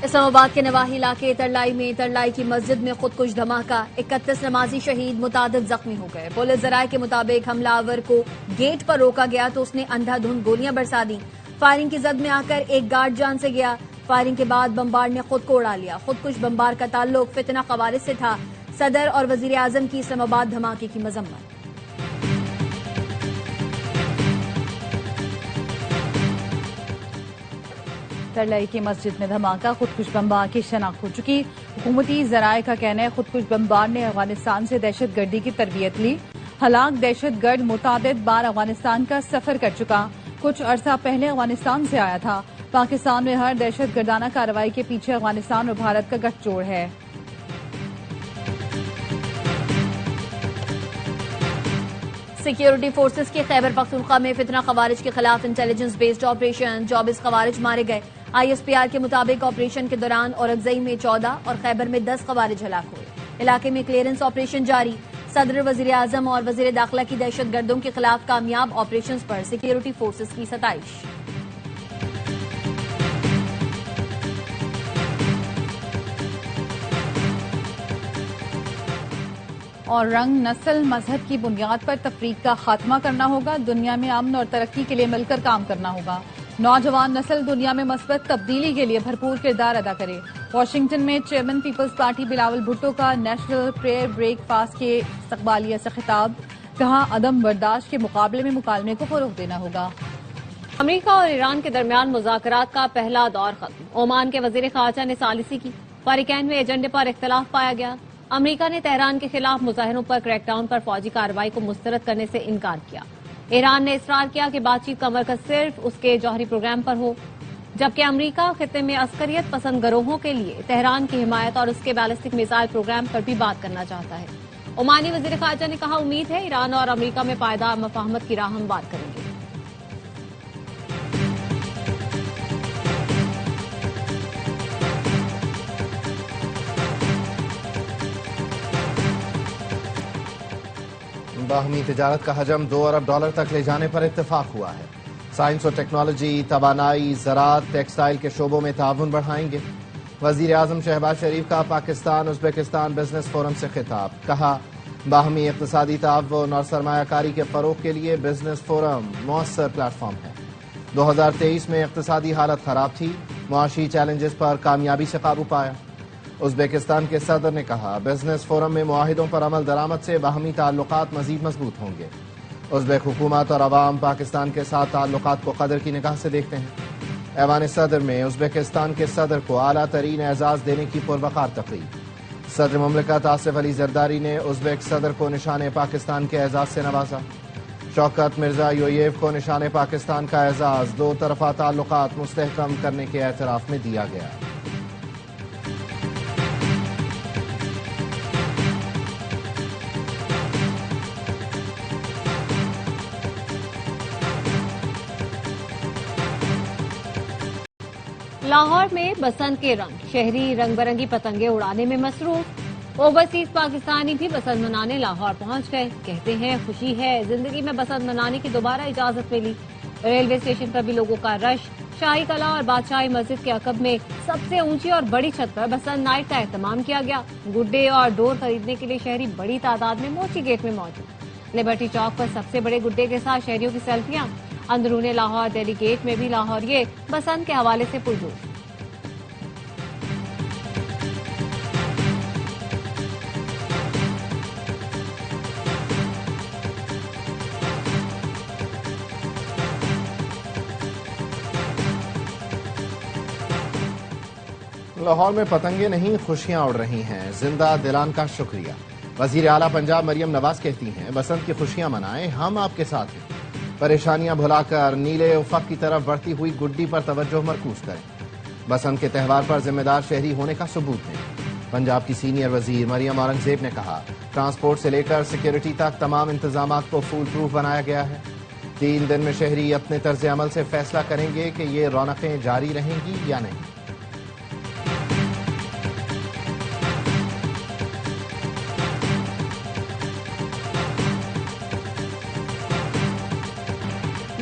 اسلام آباد کے نواحی علاقے ترلائی میں ترلائی کی مسجد میں خودکش دھماکہ 31 نمازی شہید متعدد زخمی ہو گئے۔ پولیس ذرائع کے مطابق حملہ آور کو گیٹ پر روکا گیا تو اس نے اندھا دھند گولیاں برسا دیں۔ فائرنگ کی زد میں آ کر ایک گارڈ جان سے گیا۔ فائرنگ کے بعد بمبار نے خود کو اڑا لیا۔ خودکش بمبار کا تعلق فتنہ خوارج سے تھا۔ صدر اور وزیر اعظم کی اسلام آباد دھماکے کی مذمت۔ ترلائی کی مسجد میں دھماکہ، خودکش بمبار کی شناخت ہو چکی۔ حکومتی ذرائع کا کہنا ہے خودکش بمبار نے افغانستان سے دہشت گردی کی تربیت لی۔ ہلاک دہشت گرد متعدد بار افغانستان کا سفر کر چکا، کچھ عرصہ پہلے افغانستان سے آیا تھا۔ پاکستان میں ہر دہشت گردانہ کارروائی کے پیچھے افغانستان اور بھارت کا گٹھ جوڑ ہے۔ سیکیورٹی فورسز کے خیبر پختونخوا میں فتنہ خوارج کے خلاف انٹیلیجنس بیسڈ آپریشن 24 خوارج مارے گئے۔ آئی ایس پی آر کے مطابق آپریشن کے دوران اورکزئی میں 14 اور خیبر میں 10 خوارج ہلاک ہوئے۔ علاقے میں کلیئرنس آپریشن جاری۔ صدر، وزیر اعظم اور وزیر داخلہ کی دہشت گردوں کے خلاف کامیاب آپریشنز پر سیکیورٹی فورسز کی ستائش۔ اور رنگ، نسل، مذہب کی بنیاد پر تفریق کا خاتمہ کرنا ہوگا۔ دنیا میں امن اور ترقی کے لیے مل کر کام کرنا ہوگا۔ نوجوان نسل دنیا میں مثبت تبدیلی کے لیے بھرپور کردار ادا کرے۔ واشنگٹن میں چیئرمین پیپلز پارٹی بلاول بھٹو کا نیشنل پریئر بریک فاسٹ کے استقبالیہ سے خطاب، کہا عدم برداشت کے مقابلے میں مکالمے کو فروغ دینا ہوگا۔ امریکہ اور ایران کے درمیان مذاکرات کا پہلا دور ختم۔ عمان کے وزیر خارجہ نے ثالثی کی۔ فریقین میں ایجنڈے پر اختلاف پایا گیا۔ امریکہ نے تہران کے خلاف مظاہروں پر کریک ڈاؤن پر فوجی کارروائی کو مسترد کرنے سے انکار کیا۔ ایران نے اصرار کیا کہ بات چیت کا مرکز صرف اس کے جوہری پروگرام پر ہو، جبکہ امریکہ خطے میں عسکریت پسند گروہوں کے لیے تہران کی حمایت اور اس کے بیلسٹک میزائل پروگرام پر بھی بات کرنا چاہتا ہے۔ عمانی وزیر خارجہ نے کہا امید ہے ایران اور امریکہ میں پائیدار مفاہمت کی راہ ہموار کریں گے۔ باہمی تجارت کا حجم $2 ارب تک لے جانے پر اتفاق ہوا ہے۔ سائنس اور ٹیکنالوجی، توانائی، زراعت، ٹیکسٹائل کے شعبوں میں تعاون بڑھائیں گے۔ وزیر اعظم شہباز شریف کا پاکستان ازبکستان بزنس فورم سے خطاب، کہا باہمی اقتصادی تعاون اور سرمایہ کاری کے فروغ کے لیے بزنس فورم مؤثر پلیٹ فارم ہے۔ 2023 میں اقتصادی حالت خراب تھی، معاشی چیلنجز پر کامیابی سے قابو پایا۔ ازبکستان کے صدر نے کہا بزنس فورم میں معاہدوں پر عمل درآمد سے باہمی تعلقات مزید مضبوط ہوں گے۔ ازبک حکومت اور عوام پاکستان کے ساتھ تعلقات کو قدر کی نگاہ سے دیکھتے ہیں۔ ایوان صدر میں ازبکستان کے صدر کو اعلیٰ ترین اعزاز دینے کی پروقار تقریب۔ صدر مملکت آصف علی زرداری نے ازبک صدر کو نشان پاکستان کے اعزاز سے نوازا۔ شوکت مرزا یویف کو نشان پاکستان کا اعزاز دو طرفہ تعلقات مستحکم کرنے کے اعتراف میں دیا گیا۔ لاہور میں بسنت کے رنگ، شہری رنگ برنگی پتنگیں اڑانے میں مصروف۔ اوورسیز پاکستانی بھی بسنت منانے لاہور پہنچ گئے۔ کہتے ہیں خوشی ہے، زندگی میں بسنت منانے کی دوبارہ اجازت ملی۔ ریلوے اسٹیشن پر بھی لوگوں کا رش۔ شاہی کلا اور بادشاہی مسجد کے عقب میں سب سے اونچی اور بڑی چھت پر بسنت نائٹ کا اہتمام کیا گیا۔ گڈے اور ڈور خریدنے کے لیے شہری بڑی تعداد میں موچی گیٹ میں موجود۔ لبرٹی چوک پر سب سے بڑے گڈے کے ساتھ شہریوں کی سیلفیاں۔ اندرون لاہور دہلی گیٹ میں بھی لاہوریے بسنت کے حوالے سے پرجوش۔ لاہور میں پتنگیں نہیں خوشیاں اڑ رہی ہیں، زندہ دلان کا شکریہ۔ وزیر اعلیٰ پنجاب مریم نواز کہتی ہیں بسنت کی خوشیاں منائیں، ہم آپ کے ساتھ ہیں۔ پریشانیاں بھلا کر نیلے افق کی طرف بڑھتی ہوئی گڈی پر توجہ مرکوز کریں۔ بسنت کے تہوار پر ذمہ دار شہری ہونے کا ثبوت دیں۔ پنجاب کی سینئر وزیر مریم اورنگزیب نے کہا ٹرانسپورٹ سے لے کر سیکیورٹی تک تمام انتظامات کو فول پروف بنایا گیا ہے۔ 3 دن میں شہری اپنے طرز عمل سے فیصلہ کریں گے کہ یہ رونقیں جاری رہیں گی یا نہیں۔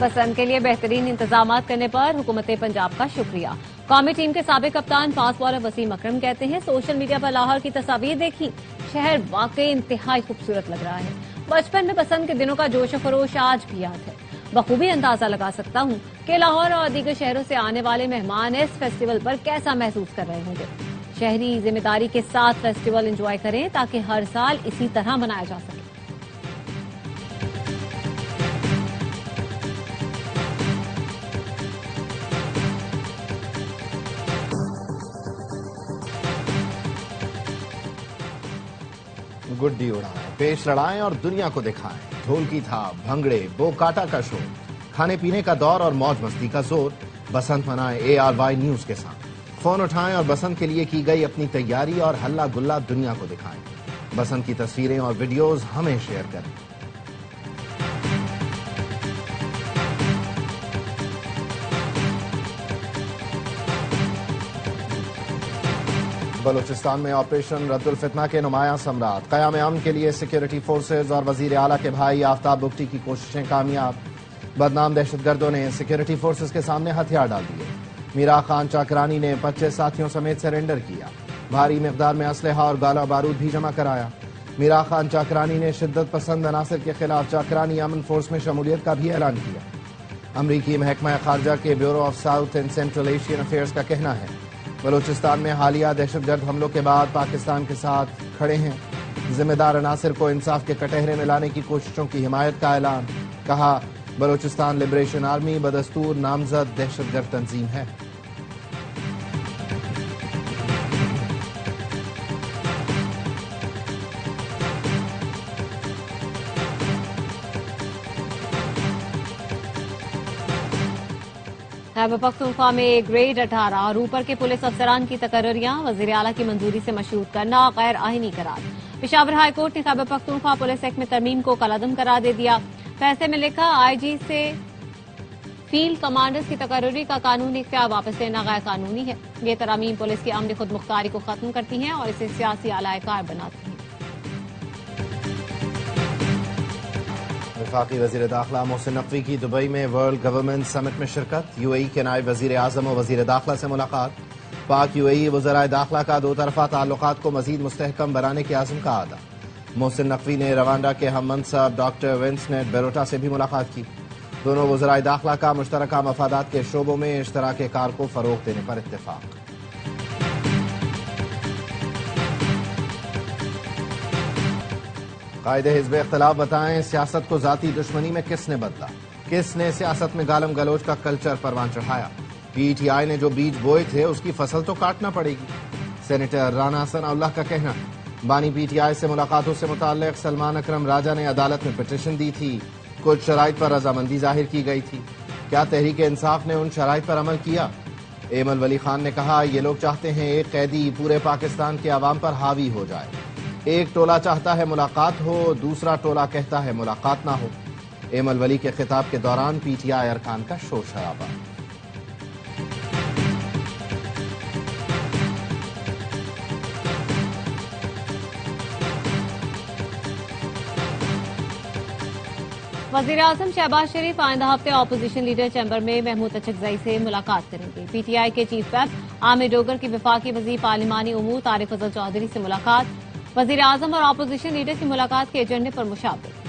بسنت کے لیے بہترین انتظامات کرنے پر حکومت پنجاب کا شکریہ۔ قومی ٹیم کے سابق کپتان فاسٹ بالر وسیم اکرم کہتے ہیں سوشل میڈیا پر لاہور کی تصاویر دیکھی، شہر واقعی انتہائی خوبصورت لگ رہا ہے۔ بچپن میں پسند کے دنوں کا جوش و خروش آج بھی یاد ہے۔ بخوبی اندازہ لگا سکتا ہوں کہ لاہور اور دیگر شہروں سے آنے والے مہمان اس فیسٹیول پر کیسا محسوس کر رہے ہوں گے۔ شہری ذمہ داری کے ساتھ فیسٹیول انجوائے کریں تاکہ ہر سال اسی طرح منایا جا سکے۔ گڈی اڑائیں، پیش لڑائیں اور دنیا کو دکھائیں۔ ڈھول کی تھاپ، بھنگڑے، بو کاٹا کا شو، کھانے پینے کا دور اور موج مستی کا زور۔ بسنت منائیں ARY نیوز کے ساتھ۔ فون اٹھائیں اور بسنت کے لیے کی گئی اپنی تیاری اور ہلا گلا دنیا کو دکھائیں۔ بسنت کی تصویریں اور ویڈیوز ہمیں شیئر کریں۔ بلوچستان میں آپریشن رد الفتنہ کے نمایاں ثمرات۔ قیام امن کے لیے سیکیورٹی فورسز اور وزیر اعلیٰ کے بھائی آفتاب بگٹی کی کوششیں کامیاب۔ بدنام دہشت گردوں نے سیکیورٹی فورسز کے سامنے ہتھیار ڈال دیے۔ میرا خان چاکرانی نے 25 ساتھیوں سمیت سرنڈر کیا۔ بھاری مقدار میں اسلحہ اور گالا بارود بھی جمع کرایا۔ میرا خان چاکرانی نے شدت پسند عناصر کے خلاف چاکرانی امن فورس میں شمولیت کا بھی اعلان کیا۔ امریکی محکمہ خارجہ کے bureau of south and central Asian affairs کا کہنا ہے بلوچستان میں حالیہ دہشت گرد حملوں کے بعد پاکستان کے ساتھ کھڑے ہیں۔ ذمہ دار عناصر کو انصاف کے کٹہرے میں لانے کی کوششوں کی حمایت کا اعلان۔ کہا بلوچستان لبریشن آرمی بدستور نامزد دہشت گرد تنظیم ہے۔ خیبر پختونخوا میں گریڈ 18 اور اوپر کے پولیس افسران کی تقرریاں وزیر اعلیٰ کی منظوری سے مشروط کرنا غیر آئینی قرار۔ پشاور ہائی کورٹ نے خیبر پختونخوا پولیس ایکٹ میں ترمیم کو کالعدم قرار دے دیا۔ فیصلے میں لکھا IG سے فیلڈ کمانڈرز کی تقرری کا قانونی اختیار واپس لینا غیر قانونی ہے۔ یہ ترامیم پولیس کی عملی خود مختاری کو ختم کرتی ہیں اور اسے سیاسی آلائے کار بناتی ہیں۔ وفاقی وزیر داخلہ محسن نقوی کی دبئی میں ورلڈ گورنمنٹ سمٹ میں شرکت۔ UAE کے نائب وزیر اعظم و وزیر داخلہ سے ملاقات۔ پاک UAE وزرائے داخلہ کا دو طرفہ تعلقات کو مزید مستحکم بنانے کے عزم کا اعادہ۔ محسن نقوی نے روانڈا کے ہم منصب ڈاکٹر ونسنٹ بیروٹا سے بھی ملاقات کی۔ دونوں وزرائے داخلہ کا مشترکہ مفادات کے شعبوں میں اشتراک کار کو فروغ دینے پر اتفاق۔ قائد حزب اختلاف بتائیں سیاست کو ذاتی دشمنی میں کس نے بدلا، کس نے سیاست میں گالم گلوچ کا کلچر پروان چڑھایا۔ PTI نے جو بیج بوئے تھے اس کی فصل تو کاٹنا پڑے گی۔ سینیٹر رانا ثناء اللہ کا کہنا۔ بانی PTI سے ملاقاتوں سے متعلق سلمان اکرم راجہ نے عدالت میں پٹیشن دی تھی، کچھ شرائط پر رضامندی ظاہر کی گئی تھی۔ کیا تحریک انصاف نے ان شرائط پر عمل کیا؟ ایمل ولی خان نے کہا یہ لوگ چاہتے ہیں ایک قیدی پورے پاکستان کے عوام پر حاوی ہو جائے۔ ایک ٹولہ چاہتا ہے ملاقات ہو، دوسرا ٹولہ کہتا ہے ملاقات نہ ہو۔ ایمل ولی کے خطاب کے دوران PTI ارکان کا شور شرابہ۔ وزیر اعظم شہباز شریف آئندہ ہفتے اپوزیشن لیڈر چیمبر میں محمود اچکزئی سے ملاقات کریں گے۔ PTI کے چیف ویپ عامر ڈوگر کی وفاقی وزیر پارلیمانی امور طارق فضل چودھری سے ملاقات۔ وزیر اعظم اور اپوزیشن لیڈر کی ملاقات کے ایجنڈے پر مشاورت۔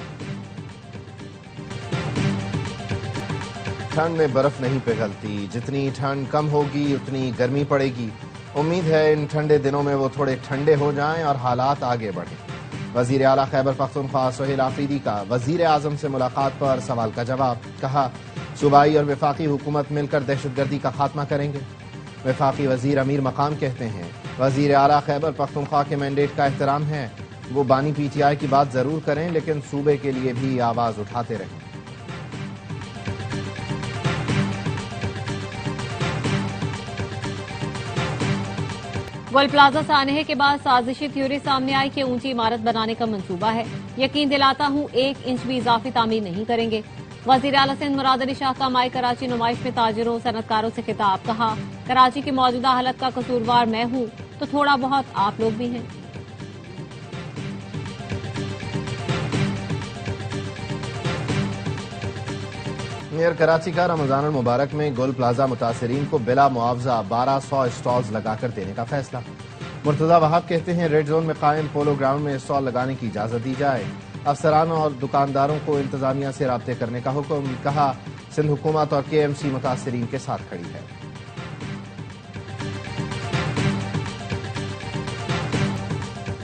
ٹھنڈ میں برف نہیں پگھلتی، جتنی ٹھنڈ کم ہوگی اتنی گرمی پڑے گی۔ امید ہے ان ٹھنڈے دنوں میں وہ تھوڑے ٹھنڈے ہو جائیں اور حالات آگے بڑھیں۔ وزیر اعلیٰ خیبر پختونخوا سہیل آفریدی کا وزیر اعظم سے ملاقات پر سوال کا جواب۔ کہا صوبائی اور وفاقی حکومت مل کر دہشت گردی کا خاتمہ کریں گے۔ وفاقی وزیر امیر مقام کہتے ہیں وزیر اعلیٰ خیبر پختونخوا کے مینڈیٹ کا احترام ہے، وہ بانی PTI کی بات ضرور کریں لیکن صوبے کے لیے بھی آواز اٹھاتے رہیں۔ گول پلازا سانحے کے بعد سازشی تھیوری سامنے آئی کہ اونچی عمارت بنانے کا منصوبہ ہے۔ یقین دلاتا ہوں 1 انچ بھی اضافی تعمیر نہیں کریں گے۔ وزیر اعلیٰ سندھ مراد علی شاہ کا مائی کراچی نمائش میں تاجروں صنعتکاروں سے خطاب۔ کہا کراچی کی موجودہ حالت کا قصوروار میں ہوں تو تھوڑا بہت آپ لوگ بھی ہیں۔ میئر کراچی کا رمضان المبارک میں گل پلازا متاثرین کو بلا معاوضہ 1200 اسٹالز لگا کر دینے کا فیصلہ۔ مرتضی وہاب کہتے ہیں ریڈ زون میں قائم پولو گراؤنڈ میں اسٹال لگانے کی اجازت دی جائے۔ افسران اور دکانداروں کو انتظامیہ سے رابطے کرنے کا حکم، کہا سندھ حکومت اور کے ایم سی متاثرین کے ساتھ کھڑی ہے۔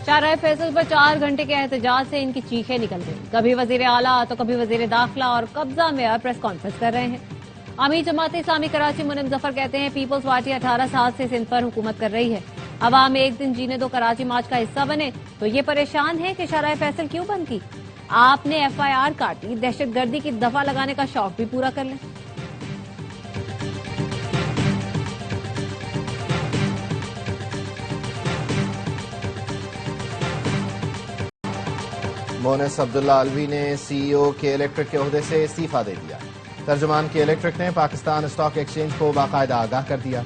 شاہراہ فیصل پر 4 گھنٹے کے احتجاج سے ان کی چیخیں نکل گئیں۔ کبھی وزیر اعلیٰ تو کبھی وزیر داخلہ اور قبضہ میں پریس کانفرنس کر رہے ہیں۔ امیر جماعت اسلامی کراچی منم ظفر کہتے ہیں پیپلز پارٹی 18 سال سے سندھ پر حکومت کر رہی ہے۔ عوام ایک دن جینے دو کراچی مارچ کا حصہ بنے تو یہ پریشان ہے کہ شاہراہ فیصل کیوں بند کی۔ آپ نے ایف آئی آر کاٹی، دہشت گردی کی دفعہ لگانے کا شوق بھی پورا کر لیں۔ مونس عبداللہ الوی نے سی ای او کے الیکٹرک کے عہدے سے استعفیٰ دے دیا۔ ترجمان کے الیکٹرک نے پاکستان اسٹاک ایکسچینج کو باقاعدہ آگاہ کر دیا۔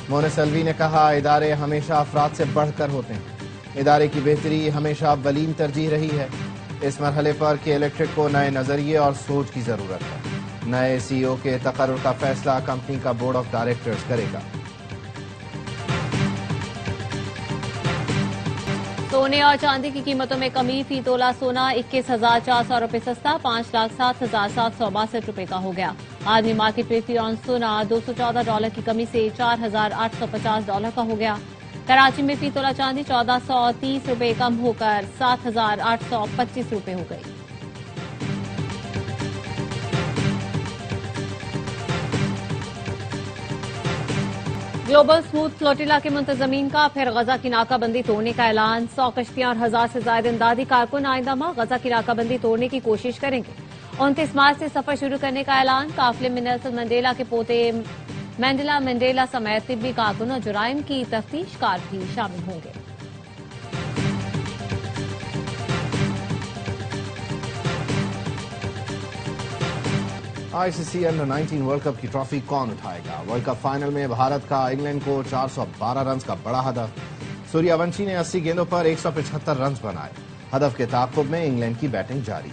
مونس الوی نے کہا ادارے ہمیشہ افراد سے بڑھ کر ہوتے ہیں، ادارے کی بہتری ہمیشہ اولین ترجیح رہی ہے۔ اس مرحلے پر کے الیکٹرک کو نئے نظریے اور سوچ کی ضرورت ہے۔ نئے سی ای او کے تقرر کا فیصلہ کمپنی کا بورڈ آف ڈائریکٹرز کرے گا۔ سونے اور چاندی کی قیمتوں میں کمی، فی تولہ سونا 21,400 روپے سستا $5,07,762 روپے کا ہو گیا۔ عالمی مارکیٹ میں فی اونس سونا $214 کی کمی سے $4,850 کا ہو گیا۔ کراچی میں فی تولہ چاندی 1430 روپے کم ہو کر 7,825 روپے ہو گئی۔ گلوبل سموتھ فلوٹیلا کے منتظمین کا پھر غزہ کی ناکہ بندی توڑنے کا اعلان۔ 100 کشتیاں اور 1000 سے زائد امدادی کارکن آئندہ ماہ غزہ کی ناکہ بندی توڑنے کی کوشش کریں گے۔ 29 مارچ سے سفر شروع کرنے کا اعلان۔ قافلے میں نیلسن منڈیلا کے پوتے مینڈلا منڈیلا سمیت طبی کارکن اور جرائم کی تفتیش کار بھی شامل ہوں گے۔ آئی سی سی انڈر 19 ورلڈ کپ کی ٹرافی کون اٹھائے گا؟ ورلڈ کپ فائنل میں بھارت کا انگلینڈ کو 412 رنز کا بڑا ہدف۔ سوریا ونشی نے 80 گیندوں پر 175 رنز بنائے۔ ہدف کے تعاقب میں انگلینڈ کی بیٹنگ جاری۔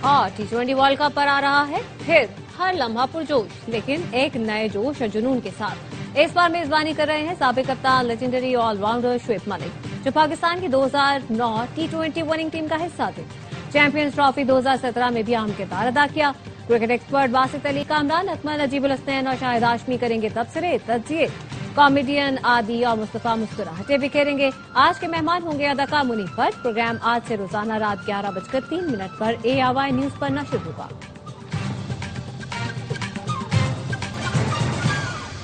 اور T20 ورلڈ کپ پر آ رہا ہے پھر ہر لمحہ پرجوش، لیکن ایک نئے جوش اور جنون کے ساتھ۔ اس بار میزبانی کر رہے ہیں سابق کپتان legendary all rounder Shoaib Malik, جو پاکستان کی 2009 T20 وننگ ٹیم کا حصہ تھے۔ چیمپئنز ٹرافی 2017 میں بھی اہم کردار ادا کیا۔ کرکٹ ایکسپرٹ باسط علی کامران، اکمل نجیب الحسنین اور شاہد ہاشمی کریں گے تبصرے، تجزیے۔ کامیڈین عادی اور مصطفیٰ مسکراہٹیں بکھیریں گے۔ آج کے مہمان ہوں گے اداکار منیب بٹ۔ پروگرام آج سے روزانہ رات 11:03 پر ARY نیوز پر نشر ہوگا۔